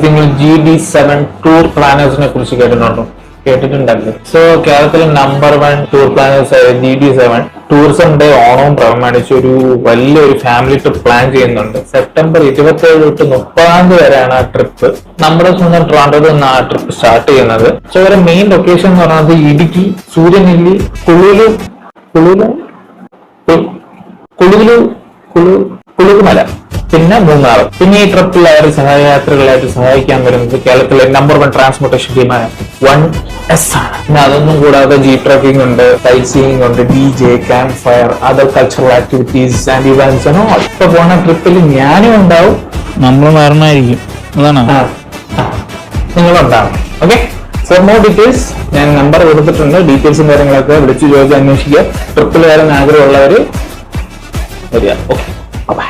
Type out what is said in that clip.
നിങ്ങൾ GD7 tour പ്ലാനേഴ്സിനെ കുറിച്ച് കേട്ടിട്ടുണ്ടല്ലോ. സോ കേരളത്തിലെ നമ്പർ 1 ടൂർ പ്ലാനേഴ്സ് ആയ GD7 ടൂറിസം ഡേ ഓണവും പ്രമാണിച്ച് ഒരു വലിയൊരു ഫാമിലി ട്രിപ്പ് പ്ലാൻ ചെയ്യുന്നുണ്ട്. സെപ്റ്റംബർ 27 തൊട്ട് 30 വരെയാണ് ആ ട്രിപ്പ്. നമ്മുടെ സ്വന്തം ട്രിവാൻഡ്രത്ത് നിന്ന് ആ ട്രിപ്പ് സ്റ്റാർട്ട് ചെയ്യുന്നത്. സോ അവരുടെ മെയിൻ ലൊക്കേഷൻ എന്ന് പറയുന്നത് ഇടുക്കി, സൂര്യനെല്ലി, കുളുകുമല, പിന്നെ മൂന്നാർ. പിന്നെ ഈ ട്രിപ്പിൽ അവർ സഹയാത്രികളായിട്ട് സഹായിക്കാൻ വരുന്നത് കേരളത്തിലെ നമ്പർ 1 ട്രാൻസ്പോർട്ടേഷൻ ടീമായ 1S ആണ്. പിന്നെ അതൊന്നും കൂടാതെ ജി ട്രക്കിംഗ് ഉണ്ട്, സൈറ്റ് സീയിങ് ഉണ്ട്, DJ, camp fire, other cultural activities and events. ഇപ്പൊ പോണ ട്രിപ്പിൽ ഞാനും ഉണ്ടാവും, നമ്മൾ മരണമായിരിക്കും. അതാണ് നിങ്ങളുണ്ടാവും. ഓക്കെ, ഫോർ മോർ ഡീറ്റെയിൽസ് ഞാൻ നമ്പർ കൊടുത്തിട്ടുണ്ട്. ഡീറ്റെയിൽസും കാര്യങ്ങളൊക്കെ വിളിച്ചു ചോദിച്ച് അന്വേഷിക്കുക. ട്രിപ്പിൽ വരാൻ ആഗ്രഹമുള്ളവർ വരിക. Okay, by.